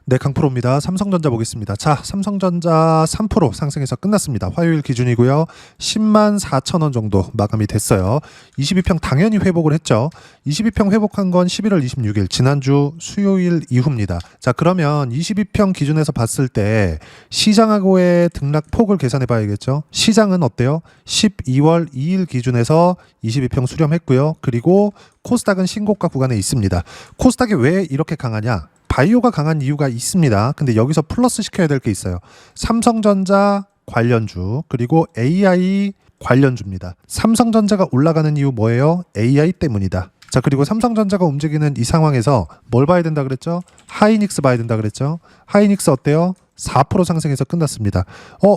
네, 강프로입니다. 삼성전자 보겠습니다. 자, 삼성전자 3% 상승해서 끝났습니다. 화요일 기준이고요. 10만 4천 원 정도 마감이 됐어요. 22평 당연히 회복을 했죠. 22평 회복한 건 11월 26일 지난주 수요일 이후입니다. 자, 그러면 22평 기준에서 봤을 때 시장하고의 등락폭을 계산해 봐야겠죠. 시장은 어때요? 12월 2일 기준에서 22평 수렴했고요. 그리고 코스닥은 신고가 구간에 있습니다. 코스닥이 왜 이렇게 강하냐? 바이오가 강한 이유가 있습니다. 근데 여기서 플러스 시켜야 될 게 있어요. 삼성전자 관련주 그리고 AI 관련주입니다. 삼성전자가 올라가는 이유 뭐예요? AI 때문이다. 자, 그리고 삼성전자가 움직이는 이 상황에서 뭘 봐야 된다 그랬죠? 하이닉스 봐야 된다 그랬죠? 하이닉스 어때요? 4% 상승해서 끝났습니다.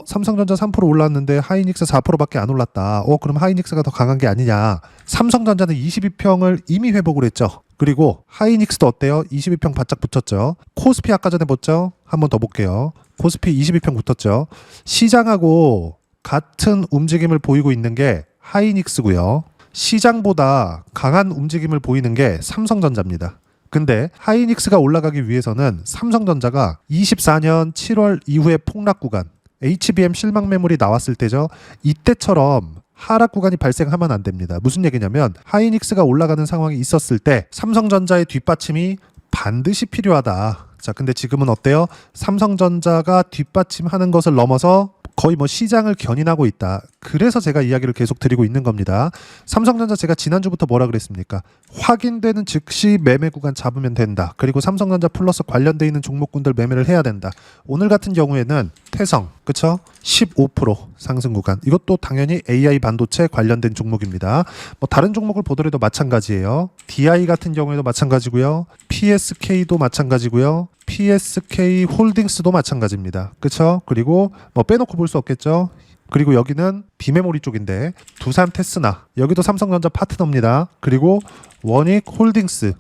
삼성전자 3% 올랐는데 하이닉스 4%밖에 안 올랐다. 그럼 하이닉스가 더 강한 게 아니냐. 삼성전자는 22평을 이미 회복을 했죠. 그리고 하이닉스도 어때요? 22평 바짝 붙었죠. 코스피 아까 전에 봤죠? 한 번 더 볼게요. 코스피 22평 붙었죠. 시장하고 같은 움직임을 보이고 있는 게 하이닉스고요. 시장보다 강한 움직임을 보이는 게 삼성전자입니다. 근데 하이닉스가 올라가기 위해서는 삼성전자가 24년 7월 이후의 폭락 구간, HBM 실망 매물이 나왔을 때죠. 이때처럼 하락 구간이 발생하면 안 됩니다. 무슨 얘기냐면 하이닉스가 올라가는 상황이 있었을 때 삼성전자의 뒷받침이 반드시 필요하다. 자, 근데 지금은 어때요? 삼성전자가 뒷받침하는 것을 넘어서 거의 시장을 견인하고 있다. 그래서 제가 이야기를 계속 드리고 있는 겁니다. 삼성전자 제가 지난주부터 뭐라 그랬습니까? 확인되는 즉시 매매 구간 잡으면 된다. 그리고 삼성전자 플러스 관련돼 있는 종목군들 매매를 해야 된다. 오늘 같은 경우에는 태성, 그쵸? 15% 상승 구간. 이것도 당연히 AI 반도체 관련된 종목입니다. 다른 종목을 보더라도 마찬가지예요. DI 같은 경우에도 마찬가지고요. PSK도 마찬가지고요. PSK 홀딩스도 마찬가지입니다. 그쵸? 그리고 빼놓고 볼 수 없겠죠? 그리고 여기는 비메모리 쪽인데 두산 테스나 여기도 삼성전자 파트너입니다. 그리고 원익홀딩스는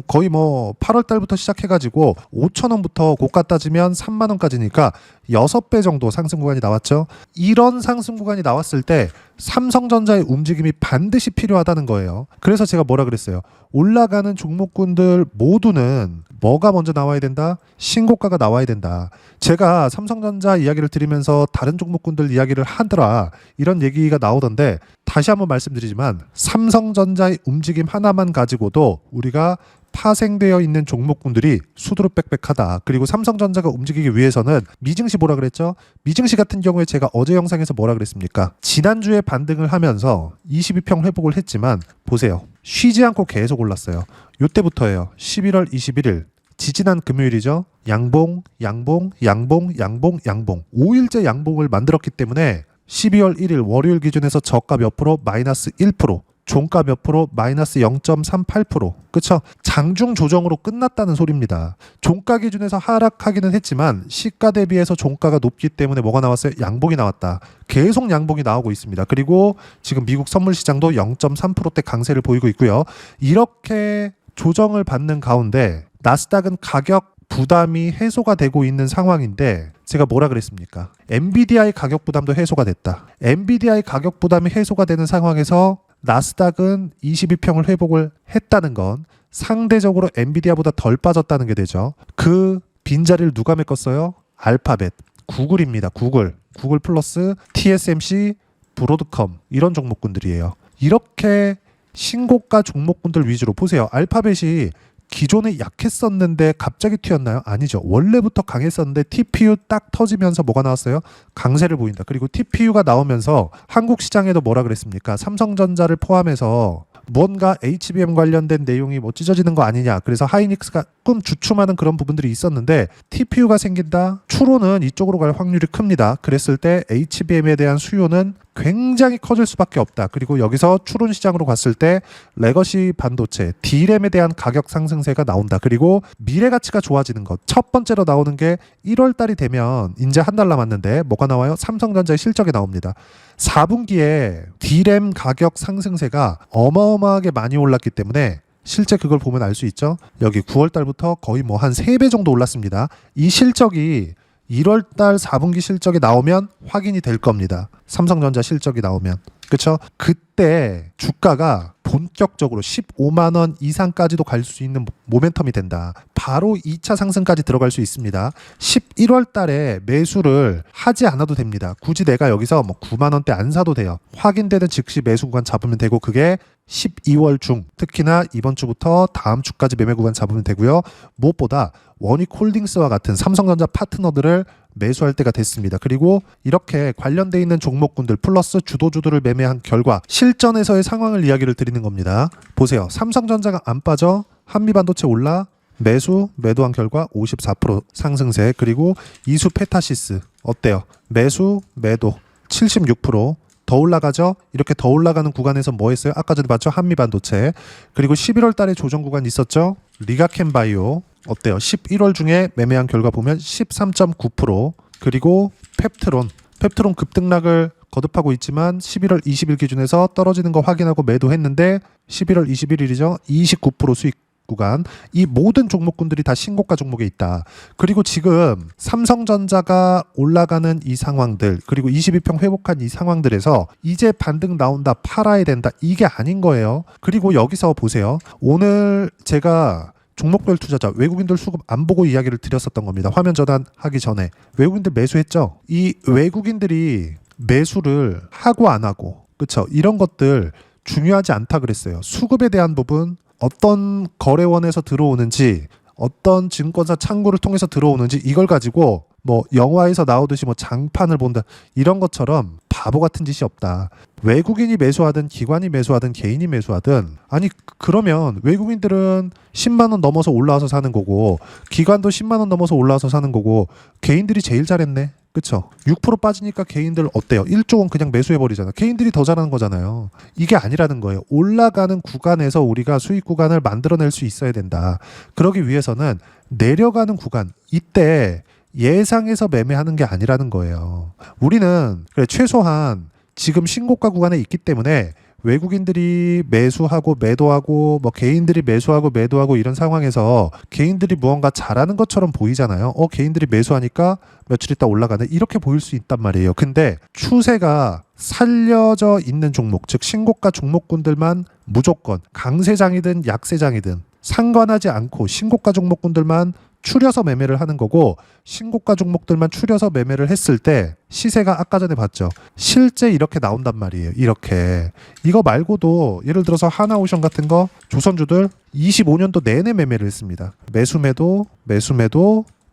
거의 8월 달부터 시작해가지고 5,000원부터 고가 따지면 3만 원까지니까 6배 정도 상승 구간이 나왔죠. 이런 상승 구간이 나왔을 때 삼성전자의 움직임이 반드시 필요하다는 거예요. 그래서 제가 뭐라 그랬어요? 올라가는 종목군들 모두는 뭐가 먼저 나와야 된다? 신고가가 나와야 된다. 제가 삼성전자 이야기를 드리면서 다른 종목군들 이야기를 하더라. 이런 얘기가 나오던데 다시 한번 말씀드리지만 삼성전자의 움직임 하나만 가지고도 우리가 파생되어 있는 종목군들이 수두룩빽빽하다. 그리고 삼성전자가 움직이기 위해서는 미증시 뭐라 그랬죠? 미증시 같은 경우에 제가 어제 영상에서 뭐라 그랬습니까? 지난주에 반등을 하면서 22평 회복을 했지만 보세요. 쉬지 않고 계속 올랐어요. 요때부터예요. 11월 21일 지지난 금요일이죠. 양봉 5일째 양봉을 만들었기 때문에 12월 1일 월요일 기준에서 저가 몇 프로? 마이너스 1%. 종가 몇 프로? 마이너스 0.38%. 그쵸? 장중 조정으로 끝났다는 소리입니다. 종가 기준에서 하락하기는 했지만 시가 대비해서 종가가 높기 때문에 뭐가 나왔어요? 양봉이 나왔다. 계속 양봉이 나오고 있습니다. 그리고 지금 미국 선물 시장도 0.3%대 강세를 보이고 있고요. 이렇게 조정을 받는 가운데 나스닥은 가격 부담이 해소가 되고 있는 상황인데 제가 뭐라 그랬습니까? 엔비디아의 가격 부담도 해소가 됐다. 엔비디아의 가격 부담이 해소가 되는 상황에서 나스닥은 22평을 회복을 했다는 건 상대적으로 엔비디아보다 덜 빠졌다는 게 되죠. 그 빈자리를 누가 메꿨어요? 알파벳, 구글입니다. 구글 플러스 TSMC, 브로드컴 이런 종목군들이에요. 이렇게 신고가 종목군들 위주로 보세요. 알파벳이 기존에 약했었는데 갑자기 튀었나요? 아니죠. 원래부터 강했었는데 TPU 딱 터지면서 뭐가 나왔어요? 강세를 보인다. 그리고 TPU가 나오면서 한국 시장에도 뭐라 그랬습니까? 삼성전자를 포함해서 뭔가 HBM 관련된 내용이 찢어지는 거 아니냐. 그래서 하이닉스가 조금 주춤하는 그런 부분들이 있었는데 TPU가 생긴다. 추로는 이쪽으로 갈 확률이 큽니다. 그랬을 때 HBM에 대한 수요는 굉장히 커질 수밖에 없다. 그리고 여기서 추론 시장으로 갔을 때 레거시 반도체, D램에 대한 가격 상승세가 나온다. 그리고 미래 가치가 좋아지는 것. 첫 번째로 나오는 게 1월 달이 되면 이제 한 달 남았는데 뭐가 나와요? 삼성전자의 실적이 나옵니다. 4분기에 D램 가격 상승세가 어마어마하게 많이 올랐기 때문에 실제 그걸 보면 알 수 있죠. 여기 9월 달부터 거의 한 3배 정도 올랐습니다. 이 실적이 1월 달 4분기 실적이 나오면 확인이 될 겁니다. 삼성전자 실적이 나오면. 그쵸? 그때 주가가 본격적으로 15만 원 이상까지도 갈 수 있는 모멘텀이 된다. 바로 2차 상승까지 들어갈 수 있습니다. 11월 달에 매수를 하지 않아도 됩니다. 굳이 내가 여기서 뭐 9만 원대 안 사도 돼요. 확인되는 즉시 매수 구간 잡으면 되고 그게 12월 중 특히나 이번 주부터 다음 주까지 매매 구간 잡으면 되고요. 무엇보다 원익홀딩스와 같은 삼성전자 파트너들을 매수할 때가 됐습니다. 그리고 이렇게 관련돼 있는 종목군들 플러스 주도주들을 매매한 결과 실전에서의 상황을 이야기를 드리는 겁니다. 보세요. 삼성전자가 안 빠져 한미반도체 올라 매도한 결과 54% 상승세. 그리고 이수 페타시스 어때요? 매도 76%더 올라가죠? 이렇게 더 올라가는 구간에서 뭐 했어요? 아까 전에 봤죠? 한미반도체. 그리고 11월 달에 조정 구간 있었죠? 리가캠바이오 어때요? 11월 중에 매매한 결과 보면 13.9%. 그리고 펩트론 급등락을 거듭하고 있지만 11월 20일 기준에서 떨어지는 거 확인하고 매도했는데 11월 21일이죠. 29% 수익 구간. 이 모든 종목군들이 다 신고가 종목에 있다. 그리고 지금 삼성전자가 올라가는 이 상황들 그리고 22평 회복한 이 상황들에서 이제 반등 나온다 팔아야 된다 이게 아닌 거예요. 그리고 여기서 보세요. 오늘 제가 종목별 투자자 외국인들 수급 안 보고 이야기를 드렸었던 겁니다. 화면 전환하기 전에 외국인들 매수했죠. 이 외국인들이 매수를 하고 안 하고 그쵸? 이런 것들 중요하지 않다 그랬어요. 수급에 대한 부분 어떤 거래원에서 들어오는지 어떤 증권사 창구를 통해서 들어오는지 이걸 가지고 뭐 영화에서 나오듯이 뭐 장판을 본다 이런 것처럼 바보 같은 짓이 없다. 외국인이 매수하든 기관이 매수하든 개인이 매수하든 아니 그러면 외국인들은 10만 원 넘어서 올라와서 사는 거고 기관도 10만 원 넘어서 올라와서 사는 거고 개인들이 제일 잘했네. 그쵸? 6% 빠지니까 개인들 어때요? 1조 원 그냥 매수해버리잖아. 개인들이 더 잘하는 거잖아요. 이게 아니라는 거예요. 올라가는 구간에서 우리가 수익 구간을 만들어낼 수 있어야 된다. 그러기 위해서는 내려가는 구간 이때 예상해서 매매하는 게 아니라는 거예요. 우리는 그래 최소한 지금 신고가 구간에 있기 때문에 외국인들이 매수하고 매도하고 뭐 개인들이 매수하고 매도하고 이런 상황에서 개인들이 무언가 잘하는 것처럼 보이잖아요. 개인들이 매수하니까 며칠 있다 올라가네 이렇게 보일 수 있단 말이에요. 근데 추세가 살려져 있는 종목 즉 신고가 종목군들만 무조건 강세장이든 약세장이든 상관하지 않고 신고가 종목군들만 추려서 매매를 하는 거고 신고가 종목들만 추려서 매매를 했을 때 시세가 아까 전에 봤죠. 실제 이렇게 나온단 말이에요. 이렇게. 이거 말고도 예를 들어서 하나오션 같은 거 조선주들 25년도 내내 매매를 했습니다. 매수매도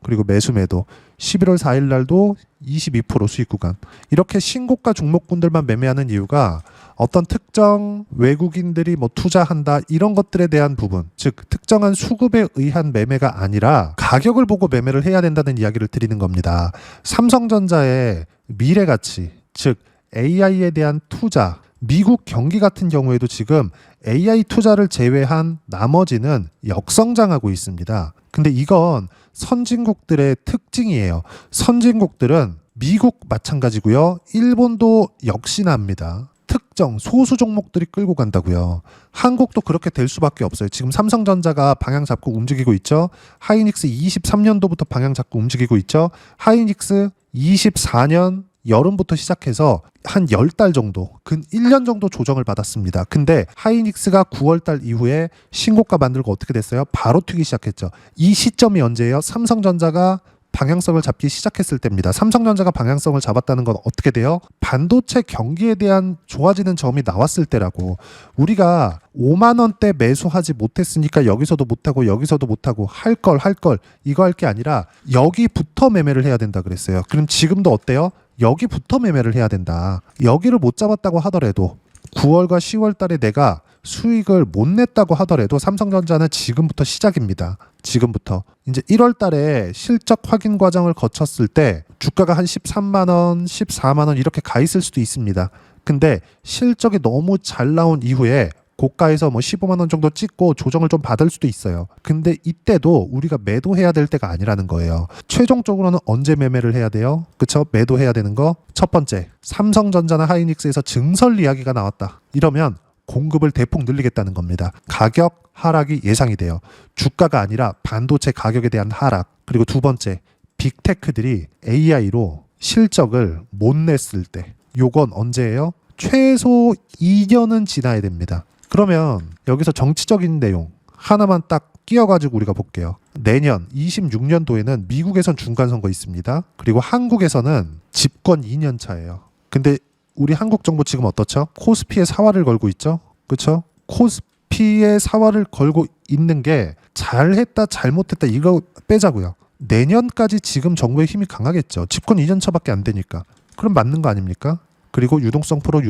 그리고 매수매도 11월 4일 날도 22% 수익 구간. 이렇게 신고가 종목군들만 매매하는 이유가 어떤 특정 외국인들이 뭐 투자한다 이런 것들에 대한 부분 즉 특정한 수급에 의한 매매가 아니라 가격을 보고 매매를 해야 된다는 이야기를 드리는 겁니다. 삼성전자의 미래가치 즉 AI에 대한 투자 미국 경기 같은 경우에도 지금 AI 투자를 제외한 나머지는 역성장하고 있습니다. 근데 이건 선진국들의 특징이에요. 선진국들은 미국 마찬가지고요. 일본도 역시나 합니다. 특정 소수 종목들이 끌고 간다고요. 한국도 그렇게 될 수밖에 없어요. 지금 삼성전자가 방향 잡고 움직이고 있죠. 하이닉스 23년도부터 방향 잡고 움직이고 있죠. 하이닉스 24년 여름부터 시작해서 한 10달 정도, 근 1년 정도 조정을 받았습니다. 근데 하이닉스가 9월달 이후에 신고가 만들고 어떻게 됐어요? 바로 튀기 시작했죠. 이 시점이 언제예요? 삼성전자가 방향성을 잡기 시작했을 때입니다. 삼성전자가 방향성을 잡았다는 건 어떻게 돼요? 반도체 경기에 대한 좋아지는 점이 나왔을 때라고. 우리가 5만 원대 매수하지 못했으니까 여기서도 못하고 여기서도 못하고 할 걸 이거 할 게 아니라 여기부터 매매를 해야 된다 그랬어요. 그럼 지금도 어때요? 여기부터 매매를 해야 된다. 여기를 못 잡았다고 하더라도 9월과 10월 달에 내가 수익을 못 냈다고 하더라도 삼성전자는 지금부터 시작입니다. 지금부터. 이제 1월 달에 실적 확인 과정을 거쳤을 때 주가가 한 13만 원, 14만 원 이렇게 가 있을 수도 있습니다. 근데 실적이 너무 잘 나온 이후에 고가에서 뭐 15만 원 정도 찍고 조정을 좀 받을 수도 있어요. 근데 이때도 우리가 매도해야 될 때가 아니라는 거예요. 최종적으로는 언제 매매를 해야 돼요? 그쵸? 매도해야 되는 거. 첫 번째, 삼성전자나 하이닉스에서 증설 이야기가 나왔다. 이러면 공급을 대폭 늘리겠다는 겁니다. 가격 하락이 예상이 돼요. 주가가 아니라 반도체 가격에 대한 하락. 그리고 두 번째, 빅테크들이 AI로 실적을 못 냈을 때. 요건 언제예요? 최소 2년은 지나야 됩니다. 그러면 여기서 정치적인 내용 하나만 딱 끼워가지고 우리가 볼게요. 내년 26년도에는 미국에선 중간선거 있습니다. 그리고 한국에서는 집권 2년 차예요. 근데 우리 한국 정부 지금 어떻죠? 코스피에 사활을 걸고 있죠? 그렇죠? 코스피에 사활을 걸고 있는 게 잘했다 잘못했다 이거 빼자고요. 내년까지 지금 정부의 힘이 강하겠죠. 집권 2년 차밖에 안 되니까. 그럼 맞는 거 아닙니까? 그리고 유동성 프로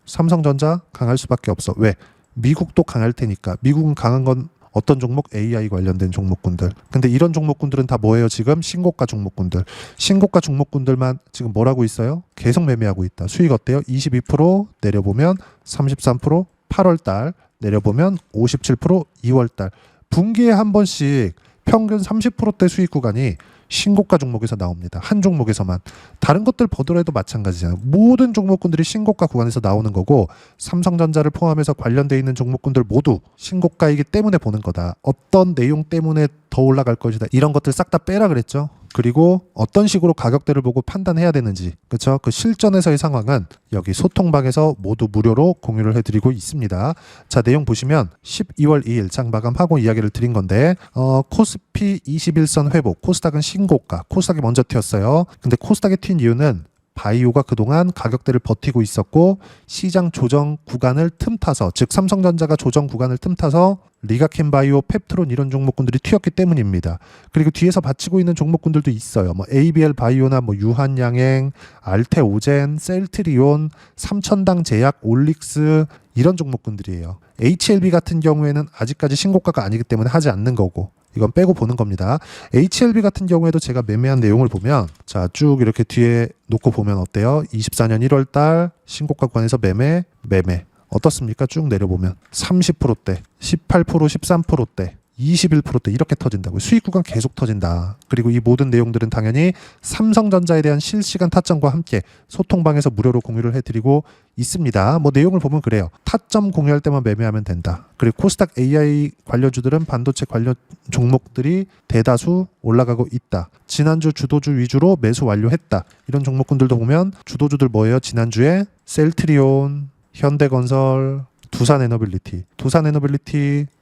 삼성전자 강할 수밖에 없어. 왜? 미국도 강할 테니까. 미국은 강한 건 어떤 종목? AI 관련된 종목군들. 근데 이런 종목군들은 다 뭐예요? 지금 신고가 종목군들. 신고가 종목군들만 지금 뭐라고 있어요? 계속 매매하고 있다. 수익 어때요? 22% 내려보면 33%, 8월달 내려보면 57%, 2월달. 분기에 한 번씩 평균 30%대 수익 구간이 신고가 종목에서 나옵니다. 한 종목에서만. 다른 것들 보더라도 마찬가지잖아요. 모든 종목군들이 신고가 구간에서 나오는 거고 삼성전자를 포함해서 관련되어 있는 종목군들 모두 신고가이기 때문에 보는 거다. 어떤 내용 때문에 더 올라갈 것이다. 이런 것들 싹 다 빼라 그랬죠. 그리고 어떤 식으로 가격대를 보고 판단해야 되는지, 그렇죠? 그 실전에서의 상황은 여기 소통방에서 모두 무료로 공유를 해드리고 있습니다. 자, 내용 보시면 12월 2일 장 마감하고 이야기를 드린 건데 코스피 21선 회복, 코스닥은 신고가, 코스닥이 먼저 튀었어요. 근데 코스닥이 튄 이유는 바이오가 그동안 가격대를 버티고 있었고 시장 조정 구간을 틈타서, 즉 삼성전자가 조정 구간을 틈타서 리가켄 바이오, 펩트론 이런 종목군들이 튀었기 때문입니다. 그리고 뒤에서 받치고 있는 종목군들도 있어요. 뭐 ABL 바이오나 뭐 유한양행, 알테오젠, 셀트리온, 삼천당 제약, 올릭스 이런 종목군들이에요. HLB 같은 경우에는 아직까지 신고가가 아니기 때문에 하지 않는 거고 이건 빼고 보는 겁니다. HLB 같은 경우에도 제가 매매한 내용을 보면 자, 쭉 이렇게 뒤에 놓고 보면 어때요? 24년 1월 달 신고가 구간에서 매매 어떻습니까? 쭉 내려보면 30%대, 18%, 13%대, 21%대 이렇게 터진다고요. 수익 구간 계속 터진다. 그리고 이 모든 내용들은 당연히 삼성전자에 대한 실시간 타점과 함께 소통방에서 무료로 공유를 해드리고 있습니다. 뭐 내용을 보면 그래요. 타점 공유할 때만 매매하면 된다. 그리고 코스닥 AI 관련주들은 반도체 관련 종목들이 대다수 올라가고 있다. 지난주 주도주 위주로 매수 완료했다. 이런 종목군들도 보면 주도주들 뭐예요? 지난주에 셀트리온, 현대건설, 두산에너빌리티,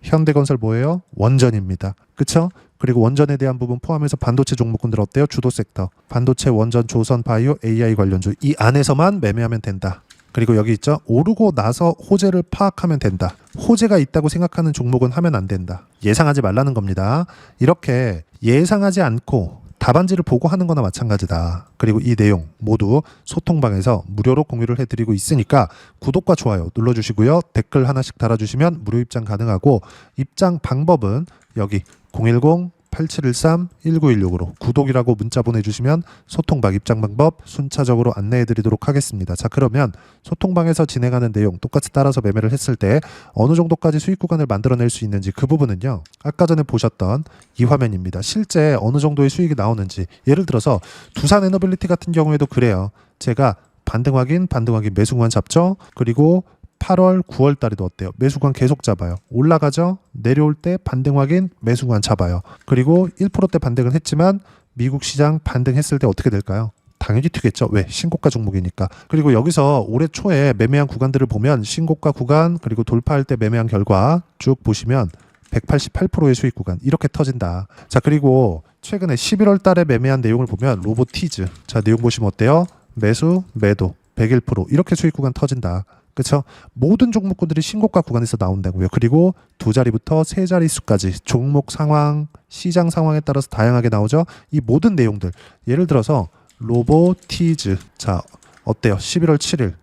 현대건설 뭐예요? 원전입니다. 그쵸? 그리고 원전에 대한 부분 포함해서 반도체 종목군들 어때요? 주도 섹터, 반도체, 원전, 조선, 바이오, AI 관련주 이 안에서만 매매하면 된다. 그리고 여기 있죠? 오르고 나서 호재를 파악하면 된다. 호재가 있다고 생각하는 종목은 하면 안 된다. 예상하지 말라는 겁니다. 이렇게 예상하지 않고 답안지를 보고 하는 거나 마찬가지다. 그리고 이 내용 모두 소통방에서 무료로 공유를 해드리고 있으니까 구독과 좋아요 눌러주시고요. 댓글 하나씩 달아주시면 무료 입장 가능하고 입장 방법은 여기 010-8713-1916으로 구독이라고 문자 보내주시면 소통방 입장 방법 순차적으로 안내해드리도록 하겠습니다. 자, 그러면 소통방에서 진행하는 내용 똑같이 따라서 매매를 했을 때 어느 정도까지 수익 구간을 만들어낼 수 있는지 그 부분은요. 아까 전에 보셨던 이 화면입니다. 실제 어느 정도의 수익이 나오는지 예를 들어서 두산에너빌리티 같은 경우에도 그래요. 제가 반등 확인 매수 구간 잡죠. 그리고 8월, 9월 달에도 어때요? 매수구간 계속 잡아요. 올라가죠? 내려올 때 반등 확인, 매수구간 잡아요. 그리고 1%대 반등은 했지만 미국 시장 반등했을 때 어떻게 될까요? 당연히 튀겠죠. 왜? 신고가 종목이니까. 그리고 여기서 올해 초에 매매한 구간들을 보면 신고가 구간 그리고 돌파할 때 매매한 결과 쭉 보시면 188%의 수익 구간 이렇게 터진다. 자, 그리고 최근에 11월 달에 매매한 내용을 보면 로보티즈. 자, 내용 보시면 어때요? 매수, 매도 101% 이렇게 수익 구간 터진다. 그렇죠? 모든 종목군들이 신고가 구간에서 나온다고요. 그리고 두 자리부터 세 자릿수까지 종목 상황, 시장 상황에 따라서 다양하게 나오죠. 이 모든 내용들 예를 들어서 로보티즈 자 어때요? 11월 7일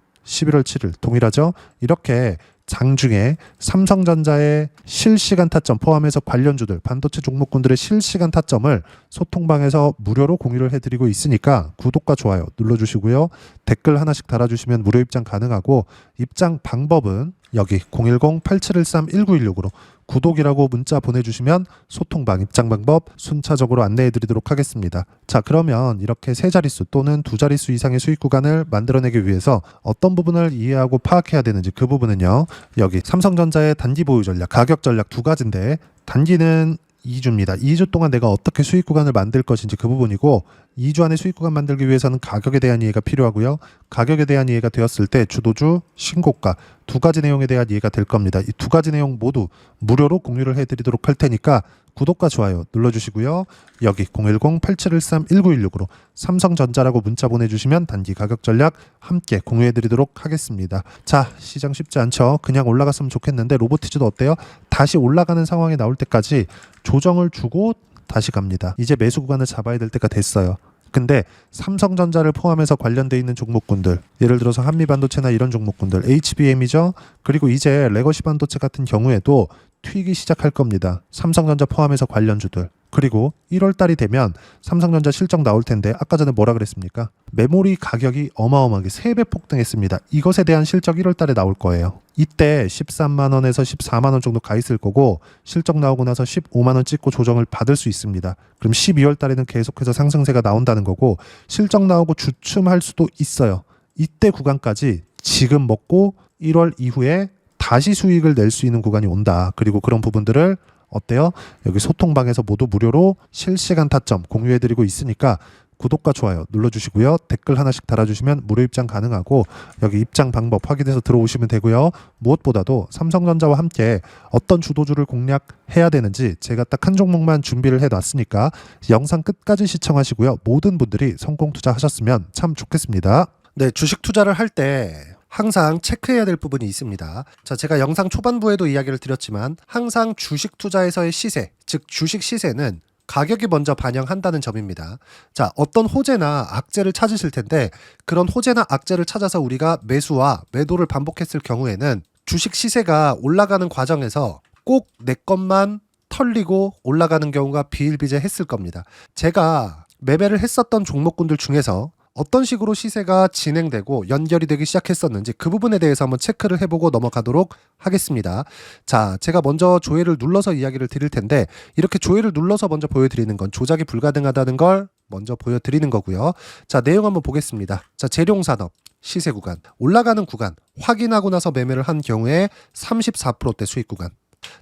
동일하죠? 이렇게 장중에 삼성전자의 실시간 타점 포함해서 관련주들 반도체 종목군들의 실시간 타점을 소통방에서 무료로 공유를 해드리고 있으니까 구독과 좋아요 눌러주시고요. 댓글 하나씩 달아주시면 무료 입장 가능하고 입장 방법은 여기 010-8713-1916으로 구독이라고 문자 보내주시면 소통방 입장 방법 순차적으로 안내해드리도록 하겠습니다. 자, 그러면 이렇게 세 자릿수 또는 두 자릿수 이상의 수익 구간을 만들어내기 위해서 어떤 부분을 이해하고 파악해야 되는지 그 부분은요. 여기 삼성전자의 단기 보유 전략, 가격 전략 두 가지인데 단기는 2주입니다. 2주 동안 내가 어떻게 수익 구간을 만들 것인지 그 부분이고 2주 안에 수익 구간 만들기 위해서는 가격에 대한 이해가 필요하고요. 가격에 대한 이해가 되었을 때 주도주, 신고가 두 가지 내용에 대한 이해가 될 겁니다. 이 두 가지 내용 모두 무료로 공유를 해드리도록 할 테니까 구독과 좋아요 눌러주시고요. 여기 010-8713-1916으로 삼성전자라고 문자 보내주시면 단기 가격 전략 함께 공유해드리도록 하겠습니다. 자, 시장 쉽지 않죠. 그냥 올라갔으면 좋겠는데 로보티즈도 어때요? 다시 올라가는 상황이 나올 때까지 조정을 주고 다시 갑니다. 이제 매수 구간을 잡아야 될 때가 됐어요. 근데 삼성전자를 포함해서 관련돼 있는 종목군들, 예를 들어서 한미반도체나 이런 종목군들, HBM이죠. 그리고 이제 레거시 반도체 같은 경우에도 튀기 시작할 겁니다. 삼성전자 포함해서 관련주들. 그리고 1월 달이 되면 삼성전자 실적 나올 텐데 아까 전에 뭐라 그랬습니까? 메모리 가격이 어마어마하게 3배 폭등했습니다. 이것에 대한 실적 1월 달에 나올 거예요. 이때 13만 원에서 14만 원 정도 가 있을 거고 실적 나오고 나서 15만 원 찍고 조정을 받을 수 있습니다. 그럼 12월 달에는 계속해서 상승세가 나온다는 거고 실적 나오고 주춤할 수도 있어요. 이때 구간까지 지금 먹고 1월 이후에 다시 수익을 낼 수 있는 구간이 온다. 그리고 그런 부분들을 어때요? 여기 소통방에서 모두 무료로 실시간 타점 공유해드리고 있으니까 구독과 좋아요 눌러주시고요. 댓글 하나씩 달아주시면 무료 입장 가능하고 여기 입장 방법 확인해서 들어오시면 되고요. 무엇보다도 삼성전자와 함께 어떤 주도주를 공략해야 되는지 제가 딱 한 종목만 준비를 해놨으니까 영상 끝까지 시청하시고요. 모든 분들이 성공 투자하셨으면 참 좋겠습니다. 네, 주식 투자를 할 때 항상 체크해야 될 부분이 있습니다. 자, 제가 영상 초반부에도 이야기를 드렸지만 항상 주식 투자에서의 시세, 즉 주식 시세는 가격이 먼저 반영한다는 점입니다. 자, 어떤 호재나 악재를 찾으실 텐데 그런 호재나 악재를 찾아서 우리가 매수와 매도를 반복했을 경우에는 주식 시세가 올라가는 과정에서 꼭 내 것만 털리고 올라가는 경우가 비일비재했을 겁니다. 제가 매매를 했었던 종목군들 중에서 어떤 식으로 시세가 진행되고 연결이 되기 시작했었는지 그 부분에 대해서 한번 체크를 해보고 넘어가도록 하겠습니다. 자, 제가 먼저 조회를 눌러서 이야기를 드릴 텐데 이렇게 조회를 눌러서 먼저 보여드리는 건 조작이 불가능하다는 걸 먼저 보여드리는 거고요. 자, 내용 한번 보겠습니다. 자, 재룡산업 시세 구간, 올라가는 구간 확인하고 나서 매매를 한 경우에 34%대 수익 구간.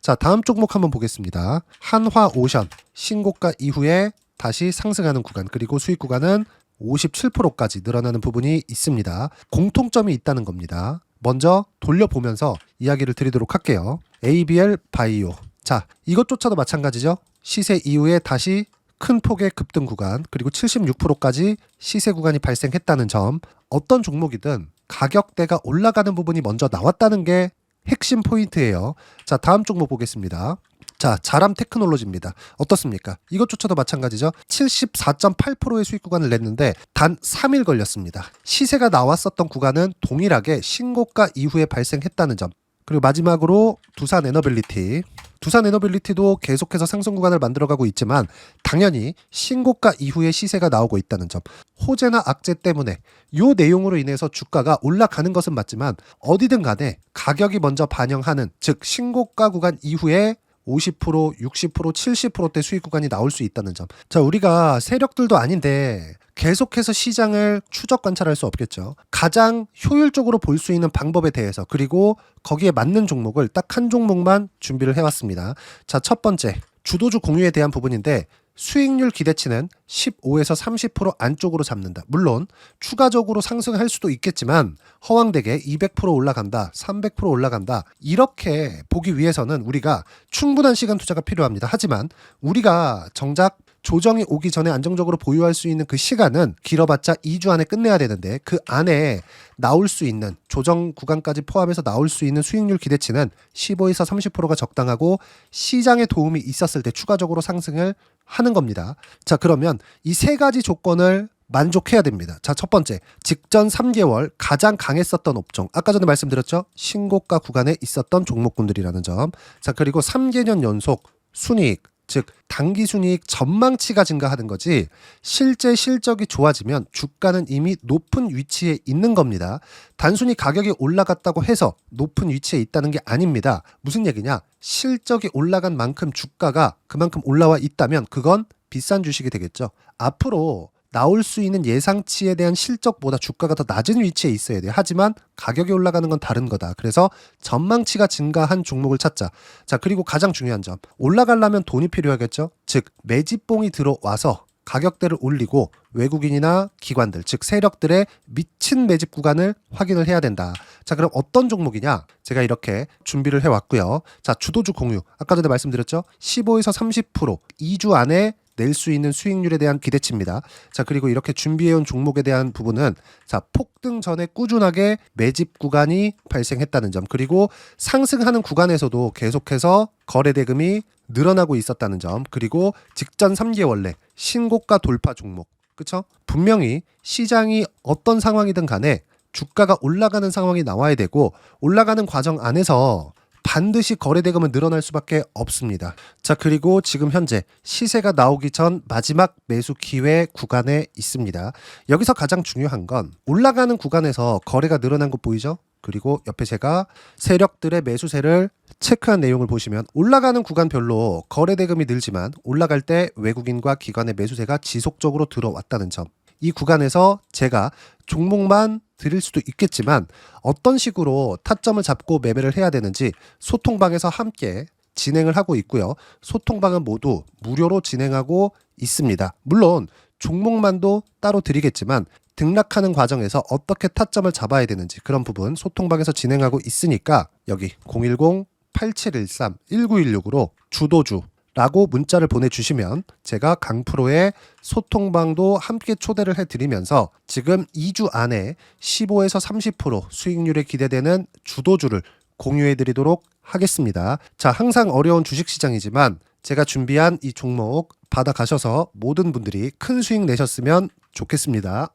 자, 다음 종목 한번 보겠습니다. 한화오션 신고가 이후에 다시 상승하는 구간, 그리고 수익 구간은 57%까지 늘어나는 부분이 있습니다. 공통점이 있다는 겁니다. 먼저 돌려보면서 이야기를 드리도록 할게요. ABL 바이오. 자, 이것조차도 마찬가지죠. 시세 이후에 다시 큰 폭의 급등 구간, 그리고 76%까지 시세 구간이 발생했다는 점. 어떤 종목이든 가격대가 올라가는 부분이 먼저 나왔다는 게 핵심 포인트예요. 자, 다음 종목 보겠습니다. 자, 자람 테크놀로지입니다. 어떻습니까? 이것조차도 마찬가지죠. 74.8%의 수익 구간을 냈는데 단 3일 걸렸습니다. 시세가 나왔었던 구간은 동일하게 신고가 이후에 발생했다는 점. 그리고 마지막으로 두산 에너빌리티. 두산 에너빌리티도 계속해서 상승 구간을 만들어가고 있지만 당연히 신고가 이후에 시세가 나오고 있다는 점. 호재나 악재 때문에 이 내용으로 인해서 주가가 올라가는 것은 맞지만 어디든 간에 가격이 먼저 반영하는, 즉 신고가 구간 이후에 50%, 60%, 70%대 수익 구간이 나올 수 있다는 점. 자, 우리가 세력들도 아닌데 계속해서 시장을 추적 관찰할 수 없겠죠. 가장 효율적으로 볼 수 있는 방법에 대해서, 그리고 거기에 맞는 종목을 딱 한 종목만 준비를 해왔습니다. 자, 첫 번째 주도주 공유에 대한 부분인데 수익률 기대치는 15에서 30% 안쪽으로 잡는다. 물론 추가적으로 상승할 수도 있겠지만 허황되게 200% 올라간다, 300% 올라간다, 이렇게 보기 위해서는 우리가 충분한 시간 투자가 필요합니다. 하지만 우리가 정작 조정이 오기 전에 안정적으로 보유할 수 있는 그 시간은 길어봤자 2주 안에 끝내야 되는데 그 안에 나올 수 있는 조정 구간까지 포함해서 나올 수 있는 수익률 기대치는 15에서 30%가 적당하고 시장에 도움이 있었을 때 추가적으로 상승을 하는 겁니다. 자, 그러면 이 세 가지 조건을 만족해야 됩니다. 자, 첫 번째, 직전 3개월 가장 강했었던 업종. 아까 전에 말씀드렸죠? 신고가 구간에 있었던 종목군들이라는 점. 자, 그리고 3개년 연속 순이익, 즉 단기 순이익 전망치가 증가하는 거지 실제 실적이 좋아지면 주가는 이미 높은 위치에 있는 겁니다. 단순히 가격이 올라갔다고 해서 높은 위치에 있다는 게 아닙니다. 무슨 얘기냐? 실적이 올라간 만큼 주가가 그만큼 올라와 있다면 그건 비싼 주식이 되겠죠. 앞으로 나올 수 있는 예상치에 대한 실적보다 주가가 더 낮은 위치에 있어야 돼요. 하지만 가격이 올라가는 건 다른 거다. 그래서 전망치가 증가한 종목을 찾자. 자, 그리고 가장 중요한 점. 올라가려면 돈이 필요하겠죠? 즉, 매집봉이 들어와서 가격대를 올리고 외국인이나 기관들, 즉 세력들의 미친 매집 구간을 확인을 해야 된다. 자, 그럼 어떤 종목이냐? 제가 이렇게 준비를 해왔고요. 자, 주도주 공유. 아까 전에 말씀드렸죠? 15에서 30% 2주 안에 낼 수 있는 수익률에 대한 기대치입니다. 자, 그리고 이렇게 준비해온 종목에 대한 부분은 자, 폭등 전에 꾸준하게 매집 구간이 발생했다는 점, 그리고 상승하는 구간에서도 계속해서 거래 대금이 늘어나고 있었다는 점, 그리고 직전 3개월 내 신고가 돌파 종목. 그쵸? 분명히 시장이 어떤 상황이든 간에 주가가 올라가는 상황이 나와야 되고 올라가는 과정 안에서 반드시 거래 대금은 늘어날 수밖에 없습니다. 자, 그리고 지금 현재 시세가 나오기 전 마지막 매수 기회 구간에 있습니다. 여기서 가장 중요한 건 올라가는 구간에서 거래가 늘어난 거 보이죠? 그리고 옆에 제가 세력들의 매수세를 체크한 내용을 보시면 올라가는 구간별로 거래 대금이 늘지만 올라갈 때 외국인과 기관의 매수세가 지속적으로 들어왔다는 점. 이 구간에서 제가 종목만 드릴 수도 있겠지만 어떤 식으로 타점을 잡고 매매를 해야 되는지 소통방에서 함께 진행을 하고 있고요. 소통방은 모두 무료로 진행하고 있습니다. 물론 종목만도 따로 드리겠지만 등락하는 과정에서 어떻게 타점을 잡아야 되는지 그런 부분 소통방에서 진행하고 있으니까 여기 010-8713-1916으로 주도주 라고 문자를 보내주시면 제가 강프로의 소통방도 함께 초대를 해드리면서 지금 2주 안에 15에서 30% 수익률에 기대되는 주도주를 공유해드리도록 하겠습니다. 자, 항상 어려운 주식시장이지만 제가 준비한 이 종목 받아가셔서 모든 분들이 큰 수익 내셨으면 좋겠습니다.